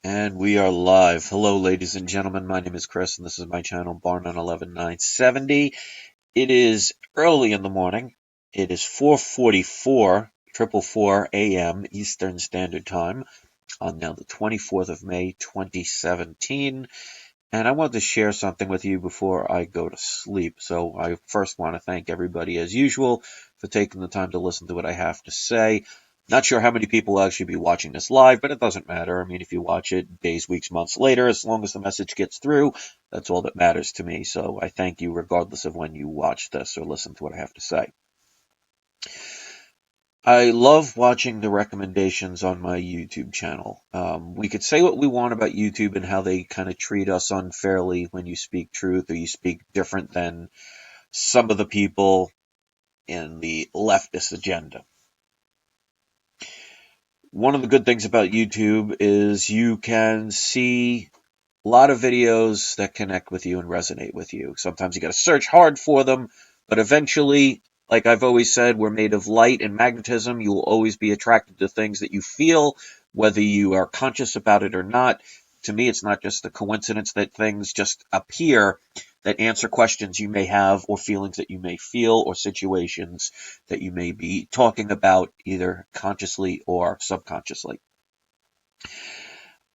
And we are live. Hello, ladies and gentlemen. My name is Chris, and this is my channel, Barnon 11970. It is early in the morning. It is 4:44 a.m. Eastern Standard Time on now the 24th of May, 2017. And I wanted to share something with you before I go to sleep. So I first want to thank everybody, as usual, for taking the time to listen to what I have to say. Not sure how many people will actually be watching this live, but it doesn't matter. I mean, if you watch it days, weeks, months later, as long as the message gets through, that's all that matters to me. So I thank you regardless of when you watch this or listen to what I have to say. I love watching the recommendations on my YouTube channel. We could say what we want about YouTube and how they kind of treat us unfairly when you speak truth or you speak different than some of the people in the leftist agenda. One of the good things about YouTube is you can see a lot of videos that connect with you and resonate with you. Sometimes you got to search hard for them, but eventually, like I've always said, we're made of light and magnetism. You will always be attracted to things that you feel, whether you are conscious about it or not. To me, it's not just a coincidence that things just appear that answer questions you may have or feelings that you may feel or situations that you may be talking about either consciously or subconsciously.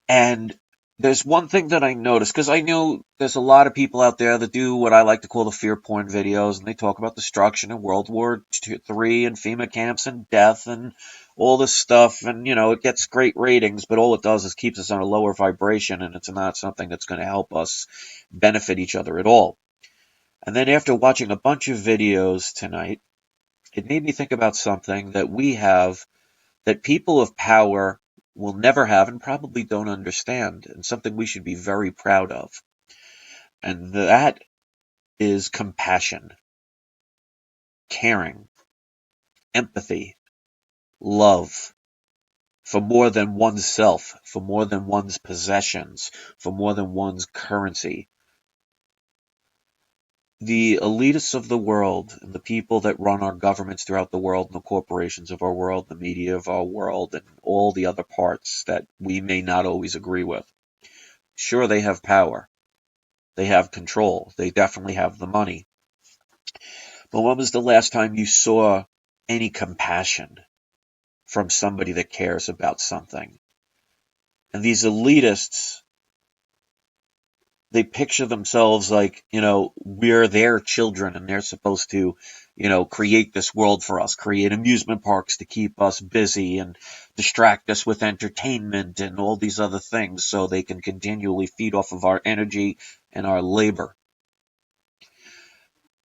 And there's one thing that I noticed, because I know there's a lot of people out there that do what I like to call the fear porn videos, and they talk about destruction and World War III and FEMA camps and death and all this stuff, and, it gets great ratings, but all it does is keeps us on a lower vibration, and it's not something that's going to help us benefit each other at all. And then after watching a bunch of videos tonight, it made me think about something that we have that people of power will never have and probably don't understand, and something we should be very proud of. And that is compassion, caring, empathy, love for more than oneself, for more than one's possessions, for more than one's currency. The elitists of the world and the people that run our governments throughout the world and the corporations of our world, the media of our world, and all the other parts that we may not always agree with. Sure, they have power. They have control. They definitely have the money. But when was the last time you saw any compassion from somebody that cares about something? And these elitists, they picture themselves like, we're their children and they're supposed to, create this world for us, create amusement parks to keep us busy and distract us with entertainment and all these other things so they can continually feed off of our energy and our labor.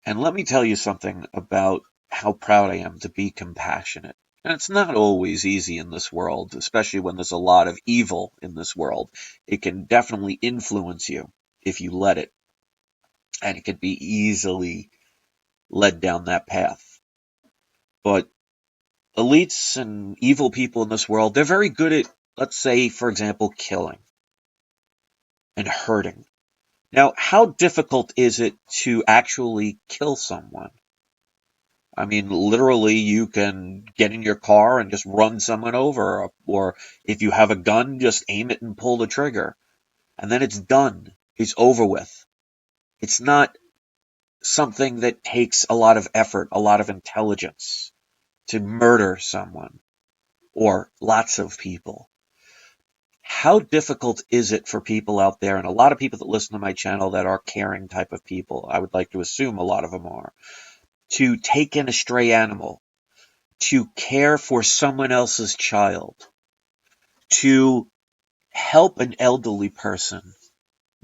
And let me tell you something about how proud I am to be compassionate. And it's not always easy in this world, especially when there's a lot of evil in this world. It can definitely influence you if you let it. And it can be easily led down that path. But elites and evil people in this world, they're very good at, let's say, for example, killing and hurting. Now, how difficult is it to actually kill someone? I mean, literally, you can get in your car and just run someone over, or if you have a gun, just aim it and pull the trigger. And then it's done. It's over with. It's not something that takes a lot of effort, a lot of intelligence to murder someone or lots of people. How difficult is it for people out there, and a lot of people that listen to my channel that are caring type of people, I would like to assume a lot of them are, to take in a stray animal, to care for someone else's child, to help an elderly person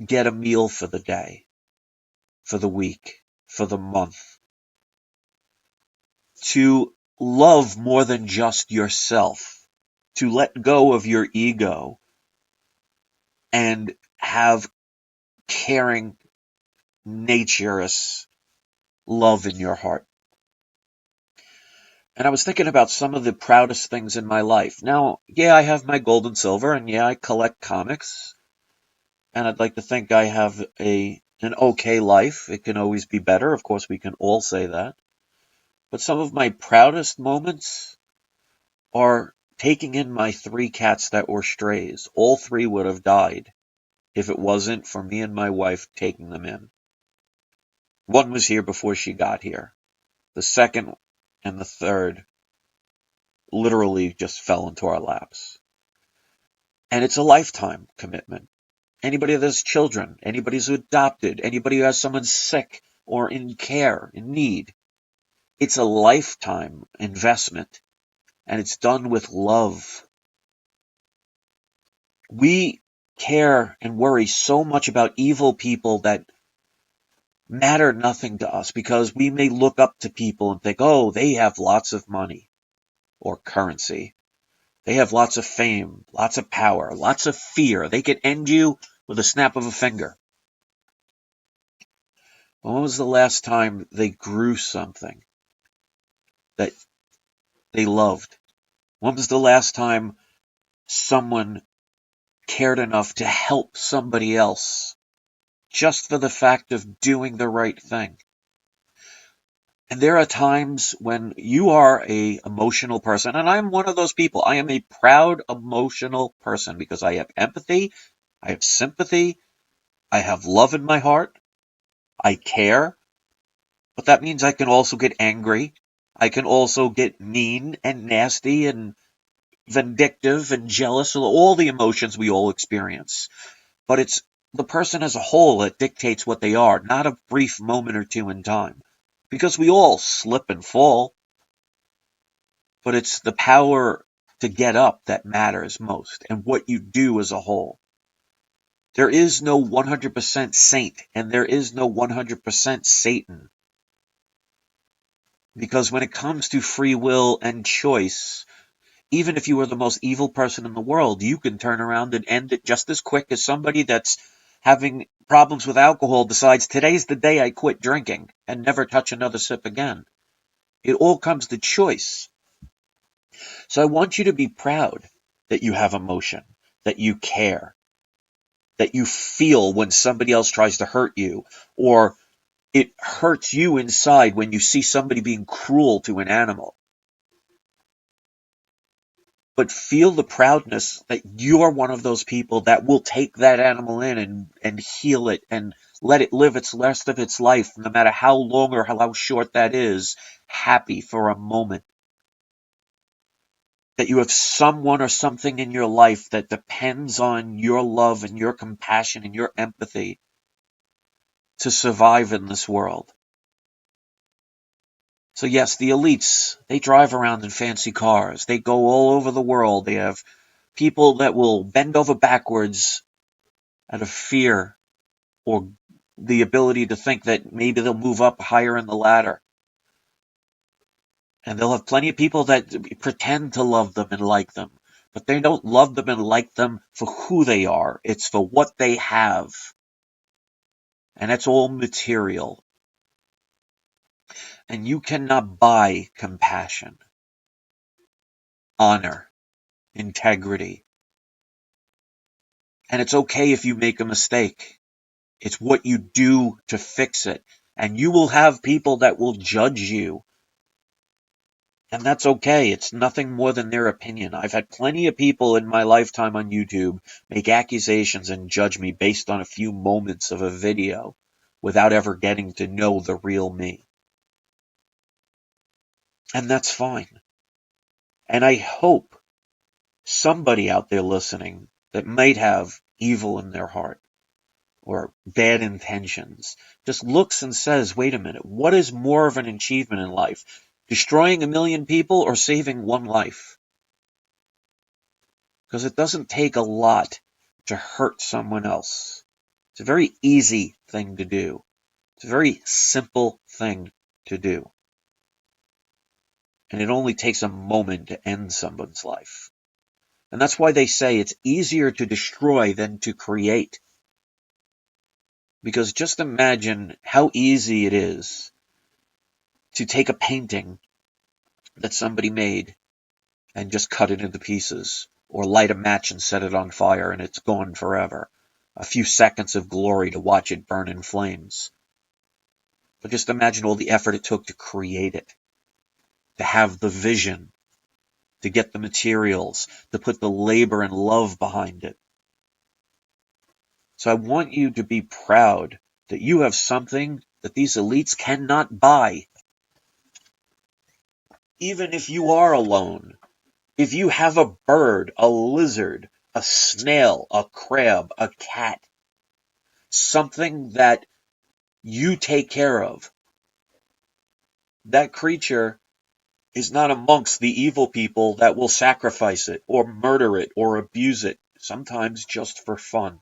get a meal for the day, for the week, for the month, to love more than just yourself, to let go of your ego and have caring, naturous love in your heart. And I was thinking about some of the proudest things in my life. Now, yeah, I have my gold and silver, and yeah, I collect comics, and I'd like to think I have an okay life. It can always be better. Of course, we can all say that. But some of my proudest moments are taking in my 3 cats that were strays. All 3 would have died if it wasn't for me and my wife taking them in. One was here before she got here. The second and the third literally just fell into our laps. And it's a lifetime commitment. Anybody that has children, anybody who's adopted, anybody who has someone sick or in care, in need, it's a lifetime investment, and it's done with love. We care and worry so much about evil people that matter nothing to us because we may look up to people and think, oh, they have lots of money or currency. They have lots of fame, lots of power, lots of fear. They can end you with a snap of a finger. When was the last time they grew something that they loved? When was the last time someone cared enough to help somebody else just for the fact of doing the right thing? And there are times when you are a emotional person, and I'm one of those people. I am a proud emotional person because I have empathy, I have sympathy, I have love in my heart, I care, but that means I can also get angry. I can also get mean and nasty and vindictive and jealous, all the emotions we all experience. But it's the person as a whole that dictates what they are, not a brief moment or two in time. Because we all slip and fall, but it's the power to get up that matters most, and what you do as a whole. There is no 100% saint, and there is no 100% Satan. Because when it comes to free will and choice, even if you are the most evil person in the world, you can turn around and end it just as quick as somebody that's having problems with alcohol decides today's the day I quit drinking and never touch another sip again. It all comes to choice. So I want you to be proud that you have emotion, that you care, that you feel when somebody else tries to hurt you, or it hurts you inside when you see somebody being cruel to an animal. But feel the proudness that you are one of those people that will take that animal in and heal it and let it live its rest of its life, no matter how long or how short that is, happy for a moment. That you have someone or something in your life that depends on your love and your compassion and your empathy to survive in this world. So yes, the elites, they drive around in fancy cars. They go all over the world. They have people that will bend over backwards out of fear or the ability to think that maybe they'll move up higher in the ladder. And they'll have plenty of people that pretend to love them and like them, but they don't love them and like them for who they are. It's for what they have. And that's all material. And you cannot buy compassion, honor, integrity. And it's okay if you make a mistake. It's what you do to fix it. And you will have people that will judge you. And that's okay. It's nothing more than their opinion. I've had plenty of people in my lifetime on YouTube make accusations and judge me based on a few moments of a video without ever getting to know the real me. And that's fine. And I hope somebody out there listening that might have evil in their heart or bad intentions just looks and says, wait a minute, what is more of an achievement in life? Destroying 1,000,000 people or saving one life? Because it doesn't take a lot to hurt someone else. It's a very easy thing to do. It's a very simple thing to do. And it only takes a moment to end someone's life. And that's why they say it's easier to destroy than to create. Because just imagine how easy it is to take a painting that somebody made and just cut it into pieces, or light a match and set it on fire and it's gone forever. A few seconds of glory to watch it burn in flames. But just imagine all the effort it took to create it, to have the vision, to get the materials, to put the labor and love behind it. So I want you to be proud that you have something that these elites cannot buy. Even if you are alone, if you have a bird, a lizard, a snail, a crab, a cat, something that you take care of, that creature is not amongst the evil people that will sacrifice it or murder it or abuse it, sometimes just for fun.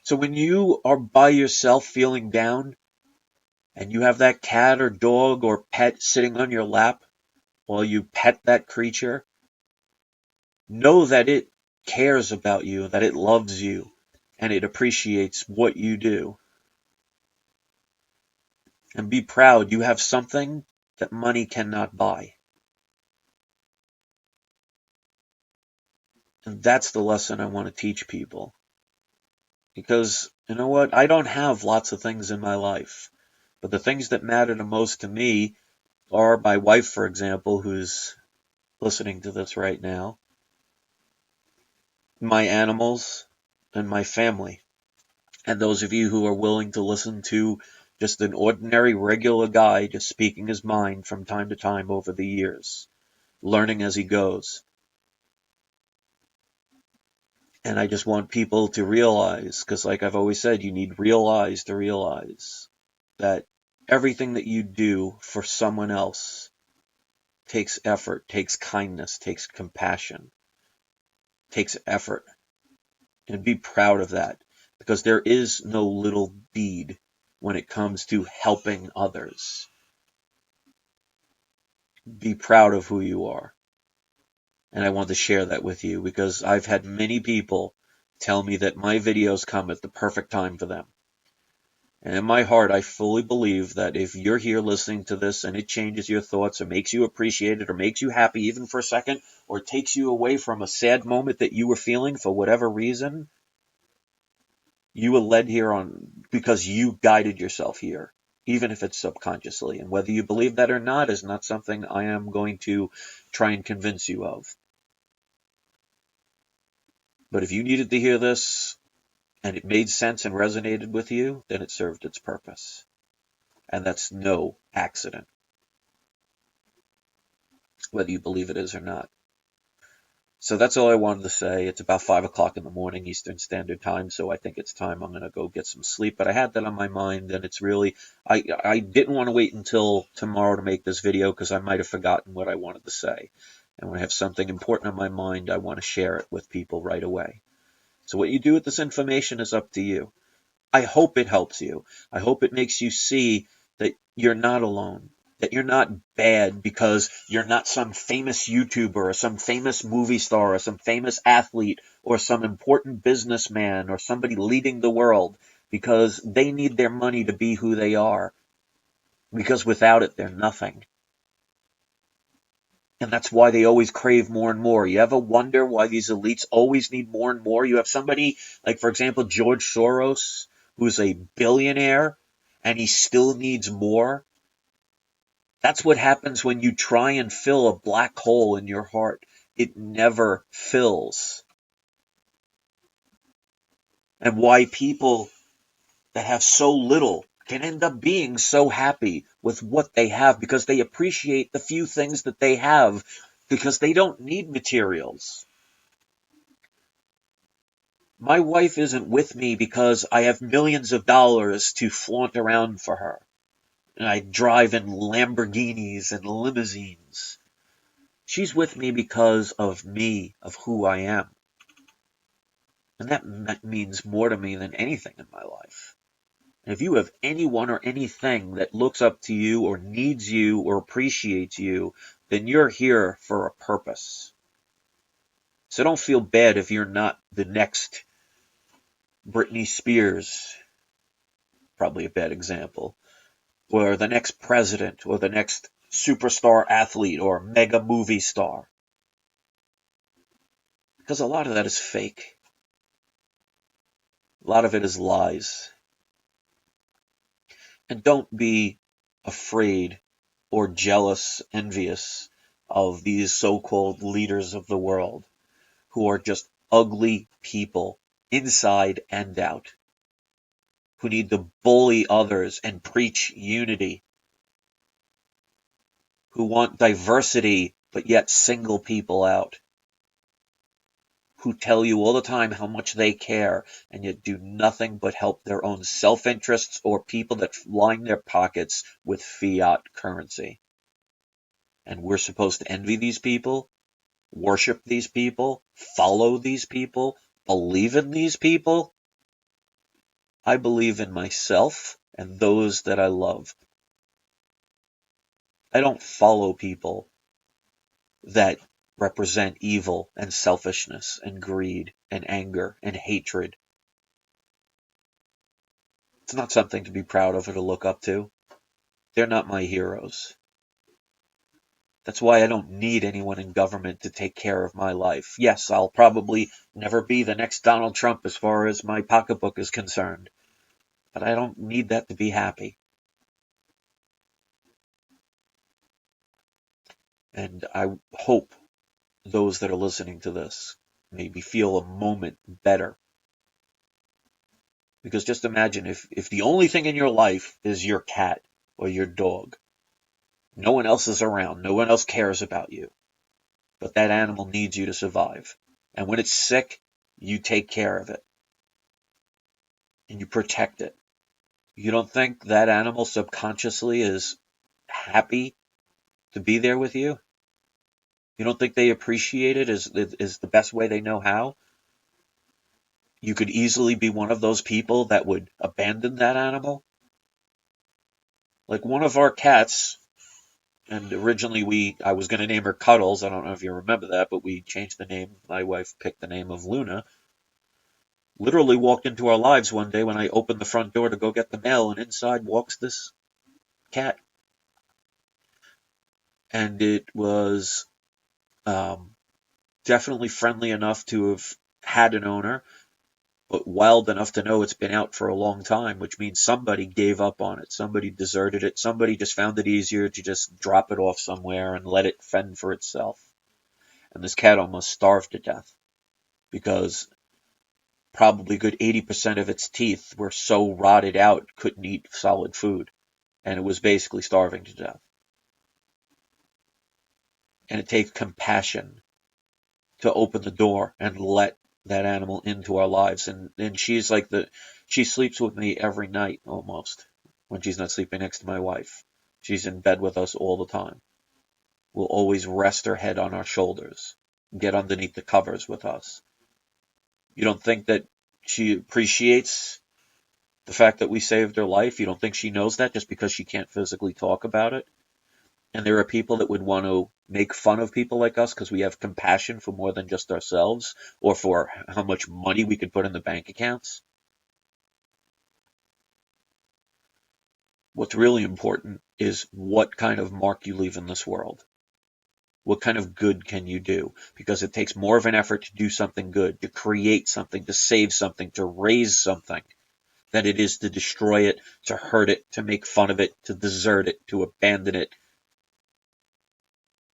So when you are by yourself feeling down and you have that cat or dog or pet sitting on your lap while you pet that creature, know that it cares about you, that it loves you, and it appreciates what you do. And be proud you have something that money cannot buy. And that's the lesson I want to teach people. Because, you know what? I don't have lots of things in my life. But the things that matter the most to me are my wife, for example, who's listening to this right now, my animals, and my family. And those of you who are willing to listen to just an ordinary, regular guy just speaking his mind from time to time over the years, learning as he goes. And I just want people to realize, because like I've always said, you need real eyes to realize that everything that you do for someone else takes effort, takes kindness, takes compassion, takes effort. And be proud of that, because there is no little deed when it comes to helping others. Be proud of who you are. And I want to share that with you because I've had many people tell me that my videos come at the perfect time for them. And in my heart, I fully believe that if you're here listening to this and it changes your thoughts or makes you appreciate it or makes you happy even for a second or takes you away from a sad moment that you were feeling for whatever reason, you were led here on because you guided yourself here, even if it's subconsciously. And whether you believe that or not is not something I am going to try and convince you of. But if you needed to hear this and it made sense and resonated with you, then it served its purpose. And that's no accident, whether you believe it is or not. So that's all I wanted to say. It's about 5 o'clock in the morning Eastern Standard Time, so I think it's time I'm going to go get some sleep. But I had that on my mind, and it's really, I didn't want to wait until tomorrow to make this video because I might have forgotten what I wanted to say. And when I have something important on my mind, I want to share it with people right away. So what you do with this information is up to you. I hope it helps you. I hope it makes you see that you're not alone, that you're not bad because you're not some famous YouTuber or some famous movie star or some famous athlete or some important businessman or somebody leading the world because they need their money to be who they are. Because without it, they're nothing. And that's why they always crave more and more. You ever wonder why these elites always need more and more? You have somebody like, for example, George Soros, who's a billionaire, and he still needs more. That's what happens when you try and fill a black hole in your heart. It never fills. And why people that have so little can end up being so happy with what they have because they appreciate the few things that they have because they don't need materials. My wife isn't with me because I have millions of dollars to flaunt around for her. And I drive in Lamborghinis and limousines. She's with me because of me, of who I am. And that means more to me than anything in my life. And if you have anyone or anything that looks up to you or needs you or appreciates you, then you're here for a purpose. So don't feel bad if you're not the next Britney Spears, probably a bad example, or the next president, or the next superstar athlete, or mega movie star. Because a lot of that is fake. A lot of it is lies. And don't be afraid or jealous, envious of these so-called leaders of the world who are just ugly people inside and out, who need to bully others and preach unity, who want diversity but yet single people out, who tell you all the time how much they care and yet do nothing but help their own self-interests or people that line their pockets with fiat currency. And we're supposed to envy these people, worship these people, follow these people, believe in these people? I believe in myself and those that I love. I don't follow people that represent evil and selfishness and greed and anger and hatred. It's not something to be proud of or to look up to. They're not my heroes. That's why I don't need anyone in government to take care of my life. Yes, I'll probably never be the next Donald Trump as far as my pocketbook is concerned, but I don't need that to be happy. And I hope those that are listening to this maybe feel a moment better. Because just imagine if the only thing in your life is your cat or your dog, no one else is around, no one else cares about you, but that animal needs you to survive. And when it's sick, you take care of it and you protect it. You don't think that animal subconsciously is happy to be there with you? You don't think they appreciate it is the best way they know how? You could easily be one of those people that would abandon that animal. Like one of our cats, and originally I was going to name her Cuddles. I don't know if you remember that, but we changed the name. My wife picked the name of Luna. Literally walked into our lives one day when I opened the front door to go get the mail, and inside walks this cat. And it was definitely friendly enough to have had an owner, but wild enough to know it's been out for a long time, which means somebody gave up on it. Somebody deserted it. Somebody just found it easier to just drop it off somewhere and let it fend for itself. And this cat almost starved to death because probably a good 80% of its teeth were so rotted out it couldn't eat solid food. And it was basically starving to death. And it takes compassion to open the door and let that animal into our lives. And she's like she sleeps with me every night almost when she's not sleeping next to my wife. She's in bed with us all the time. We'll always rest her head on our shoulders, get underneath the covers with us. You don't think that she appreciates the fact that we saved her life? You don't think she knows that just because she can't physically talk about it? And there are people that would want to make fun of people like us because we have compassion for more than just ourselves or for how much money we could put in the bank accounts. What's really important is what kind of mark you leave in this world. What kind of good can you do? Because it takes more of an effort to do something good, to create something, to save something, to raise something, than it is to destroy it, to hurt it, to make fun of it, to desert it, to abandon it,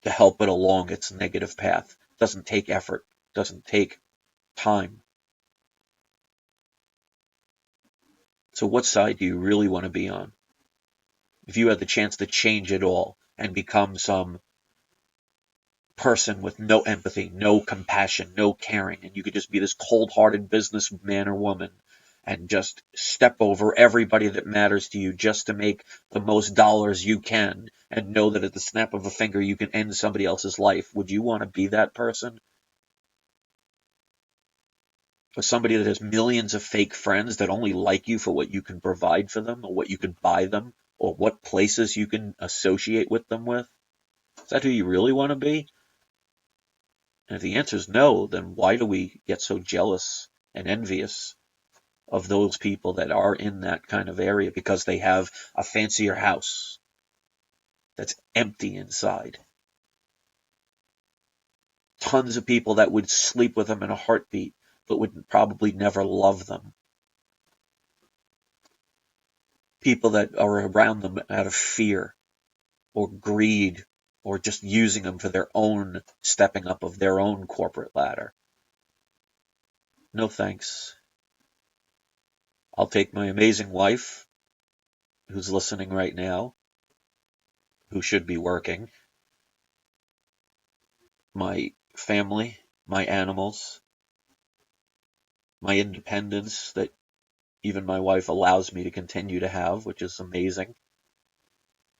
to help it along its negative path. It doesn't take effort, it doesn't take time. So what side do you really want to be on? If you had the chance to change it all and become some person with no empathy, no compassion, no caring, and you could just be this cold-hearted businessman or woman and just step over everybody that matters to you just to make the most dollars you can and know that at the snap of a finger you can end somebody else's life, would you want to be that person? Or somebody that has millions of fake friends that only like you for what you can provide for them or what you can buy them or what places you can associate with them with? Is that who you really want to be? And if the answer is no, then why do we get so jealous and envious of those people that are in that kind of area because they have a fancier house that's empty inside? Tons of people that would sleep with them in a heartbeat, but would probably never love them. People that are around them out of fear or greed or just using them for their own stepping up of their own corporate ladder. No thanks. I'll take my amazing wife, who's listening right now, who should be working, my family, my animals, my independence that even my wife allows me to continue to have, which is amazing.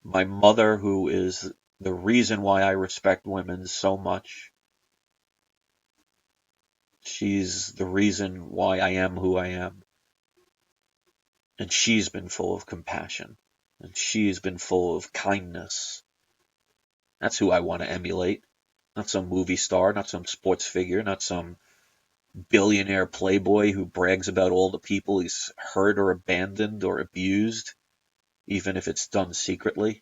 My mother, who is the reason why I respect women so much. She's the reason why I am who I am. And she's been full of compassion. And she's been full of kindness. That's who I want to emulate. Not some movie star, not some sports figure, not some billionaire playboy who brags about all the people he's hurt or abandoned or abused, even if it's done secretly.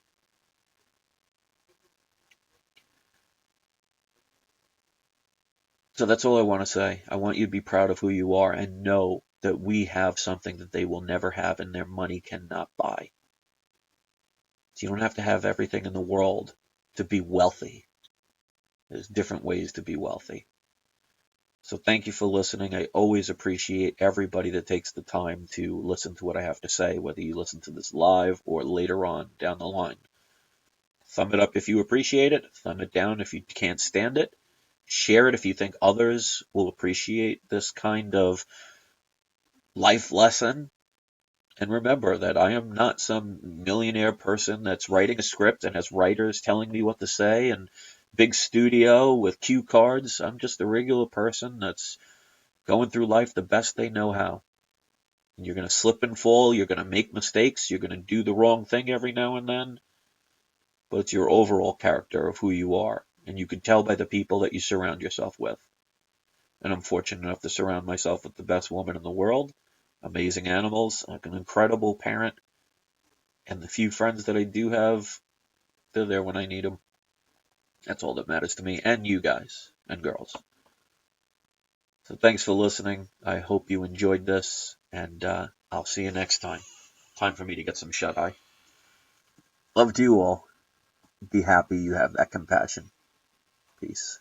So that's all I want to say. I want you to be proud of who you are and know that we have something that they will never have and their money cannot buy. So you don't have to have everything in the world to be wealthy. There's different ways to be wealthy. So thank you for listening. I always appreciate everybody that takes the time to listen to what I have to say, whether you listen to this live or later on down the line. Thumb it up if you appreciate it. Thumb it down if you can't stand it. Share it if you think others will appreciate this kind of life lesson. And remember that I am not some millionaire person that's writing a script and has writers telling me what to say and big studio with cue cards. I'm just a regular person that's going through life the best they know how. And you're going to slip and fall. You're going to make mistakes. You're going to do the wrong thing every now and then. But it's your overall character of who you are. And you can tell by the people that you surround yourself with. And I'm fortunate enough to surround myself with the best woman in the world, amazing animals, like an incredible parent, and the few friends that I do have, they're there when I need them. That's all that matters to me, and you guys and girls. So thanks for listening. I hope you enjoyed this, and I'll see you next time. Time for me to get some shut-eye. Love to you all. Be happy you have that compassion. Peace.